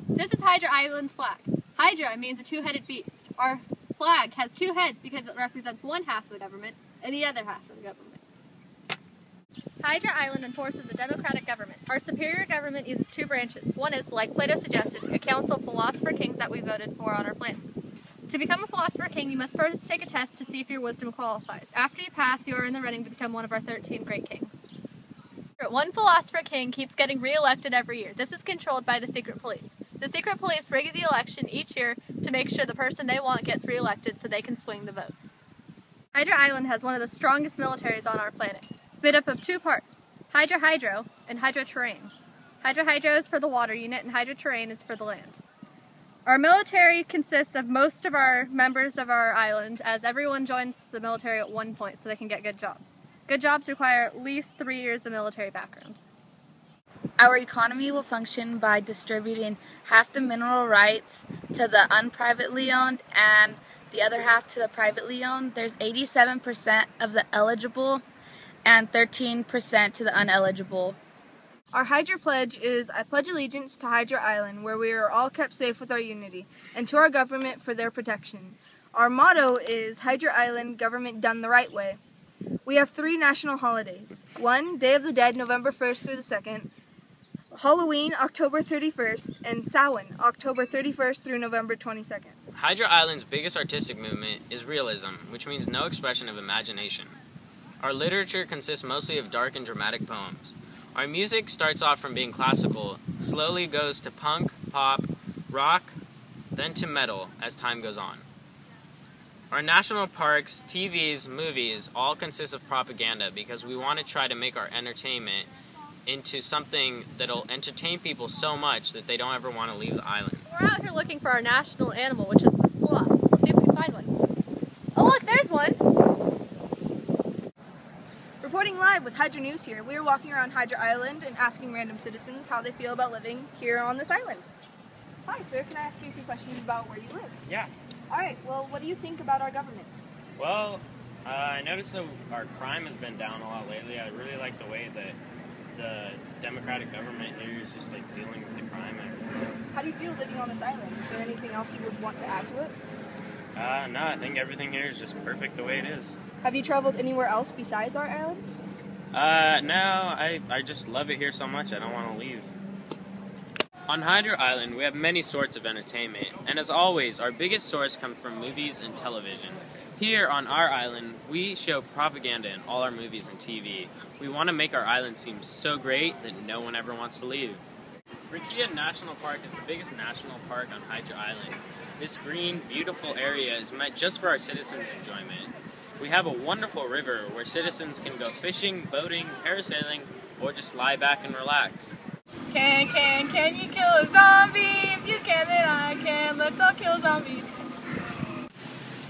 This is Hydra Island's flag. Hydra means a two-headed beast. Our flag has two heads because it represents one half of the government and the other half of the government. Hydra Island enforces a democratic government. Our superior government uses two branches. One is, like Plato suggested, a council of philosopher kings that we voted for on our plan. To become a philosopher king, you must first take a test to see if your wisdom qualifies. After you pass, you are in the running to become one of our 13 great kings. One philosopher king keeps getting re-elected every year. This is controlled by the secret police. The secret police rig the election each year to make sure the person they want gets re-elected so they can swing the votes. Hydra Island has one of the strongest militaries on our planet. It's made up of two parts, Hydra Hydro and Hydra Terrain. Hydra Hydro is for the water unit and Hydra Terrain is for the land. Our military consists of most of our members of our island, as everyone joins the military at one point so they can get good jobs. Good jobs require at least 3 years of military background. Our economy will function by distributing half the mineral rights to the unprivately owned and the other half to the privately owned. There's 87% of the eligible and 13% to the uneligible. Our Hydra pledge is, I pledge allegiance to Hydra Island, where we are all kept safe with our unity, and to our government for their protection. Our motto is Hydra Island, government done the right way. We have 3 national holidays. 1, Day of the Dead, November 1st through the 2nd, Halloween, October 31st, and Samhain, October 31st through November 22nd. Hydra Island's biggest artistic movement is realism, which means no expression of imagination. Our literature consists mostly of dark and dramatic poems. Our music starts off from being classical, slowly goes to punk, pop, rock, then to metal as time goes on. Our national parks, TVs, movies all consist of propaganda because we want to try to make our entertainment into something that'll entertain people so much that they don't ever want to leave the island. We're out here looking for our national animal, which is the sloth. Let's see if we can find one. Oh look, there's one! Reporting live with Hydra News here, we are walking around Hydra Island and asking random citizens how they feel about living here on this island. Hi sir, can I ask you a few questions about where you live? Yeah. Alright, well what do you think about our government? Well, I noticed that our crime has been down a lot lately. I really like the way that the democratic government here is just like dealing with the crime. How do you feel living on this island? Is there anything else you would want to add to it? No, I think everything here is just perfect the way it is. Have you traveled anywhere else besides our island? No, I just love it here so much I don't want to leave. On Hydra Island, we have many sorts of entertainment, and as always, our biggest source comes from movies and television. Here on our island, we show propaganda in all our movies and TV. We want to make our island seem so great that no one ever wants to leave. Rakia National Park is the biggest national park on Hydra Island. This green, beautiful area is meant just for our citizens' enjoyment. We have a wonderful river where citizens can go fishing, boating, parasailing, or just lie back and relax. Can you kill a zombie? If you can, then I can. Let's all kill zombies.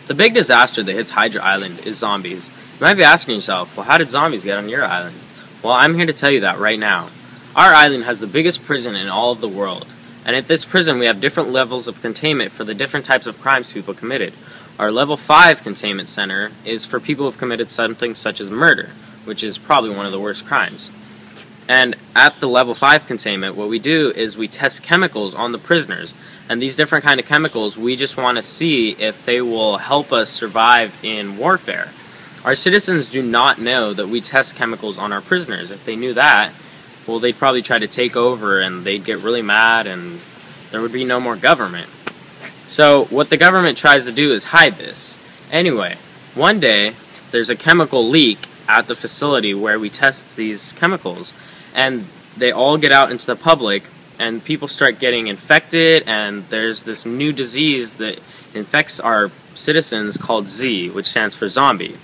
The big disaster that hits Hydra Island is zombies. You might be asking yourself, well, how did zombies get on your island? Well, I'm here to tell you that right now. Our island has the biggest prison in all of the world. And at this prison, we have different levels of containment for the different types of crimes people committed. Our level 5 containment center is for people who have committed something such as murder, which is probably one of the worst crimes. And at the level 5 containment, what we do is we test chemicals on the prisoners. And these different kind of chemicals, we just want to see if they will help us survive in warfare. Our citizens do not know that we test chemicals on our prisoners. If they knew that, well, they'd probably try to take over and they'd get really mad and there would be no more government. So what the government tries to do is hide this. Anyway, one day, there's a chemical leak at the facility where we test these chemicals. And they all get out into the public, and people start getting infected, and there's this new disease that infects our citizens called Z, which stands for zombie.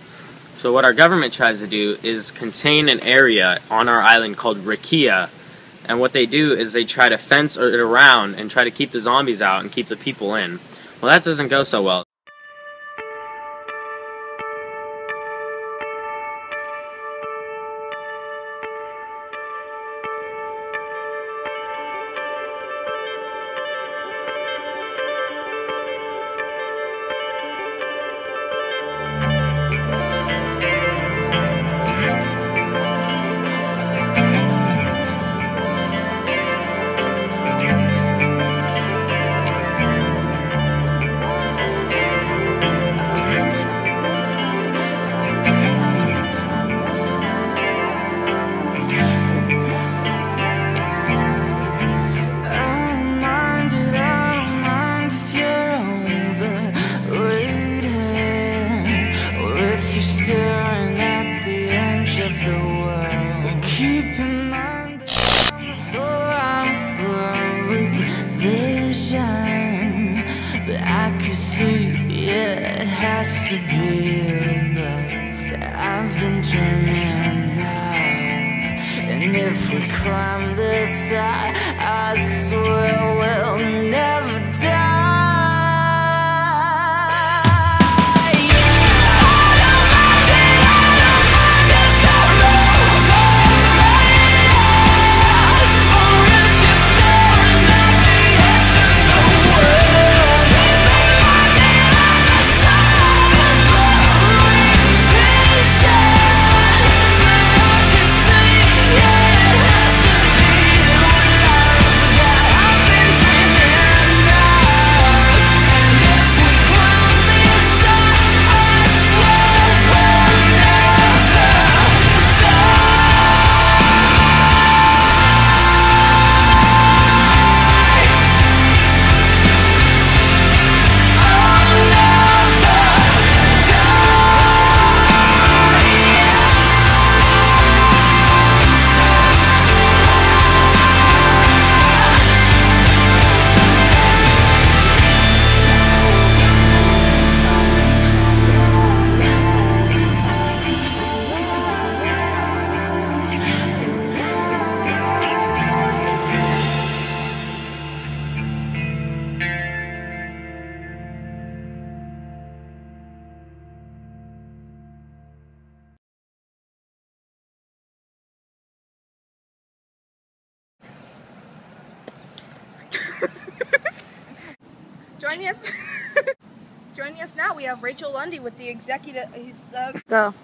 So what our government tries to do is contain an area on our island called Rakia, and what they do is they try to fence it around and try to keep the zombies out and keep the people in. Well, that doesn't go so well. has to be love that I've been dreaming of. And if we climb this high, I swear we'll never die. Joining us now, we have Rachel Lundy with the executive. Go.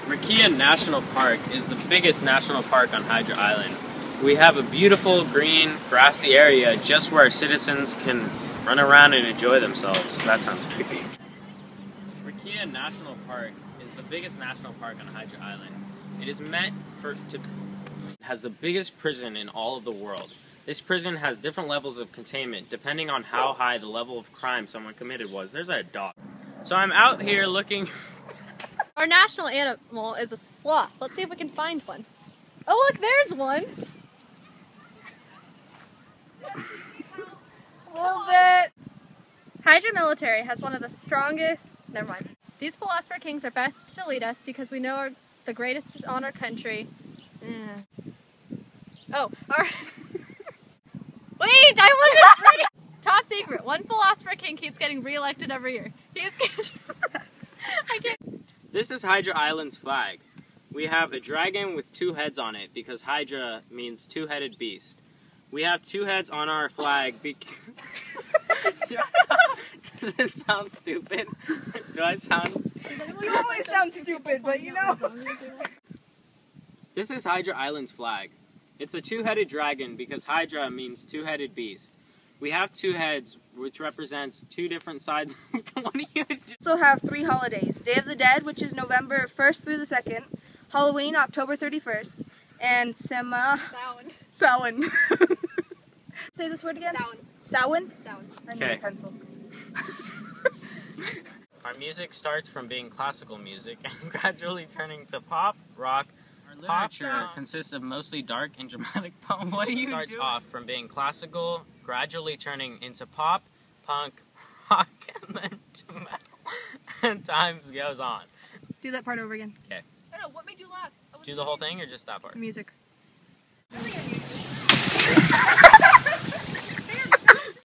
Rakia National Park is the biggest national park on Hydra Island. We have a beautiful green grassy area just where our citizens can run around and enjoy themselves. That sounds creepy. Rakia National Park is the biggest national park on Hydra Island. It is meant has the biggest prison in all of the world. This prison has different levels of containment depending on how high the level of crime someone committed was. There's a dog. So I'm out here looking. Our national animal is a sloth. Let's see if we can find one. Oh look, there's one! A little bit. Hydra military has one of the strongest... Never mind. These philosopher kings are best to lead us because we know the greatest on our country. Oh, our... Wait, I wasn't ready! Top secret. One philosopher king keeps getting re-elected every year. He's I can't... This is Hydra Island's flag. We have a dragon with 2 heads on it because Hydra means two-headed beast. We have 2 heads on our flag because... Does it sound stupid? Do I sound stupid? You always sound stupid, but you know. This is Hydra Island's flag. It's a 2-headed dragon because Hydra means two-headed beast. We have 2 heads, which represents 2 different sides. What are you doing? We also have 3 holidays. Day of the Dead, which is November 1st through the 2nd. Halloween, October 31st. And Samhain. Say this word again? Samhain? I need a pencil. Our music starts from being classical music and gradually turning to pop, rock. Our literature consists of mostly dark and dramatic poems. What do you do? Starts off from being classical, gradually turning into pop, punk, rock, and then to metal. And time goes on. Do that part over again. Okay. I don't know, what made you laugh? Do the whole thing or just that part? Music. Really unusual.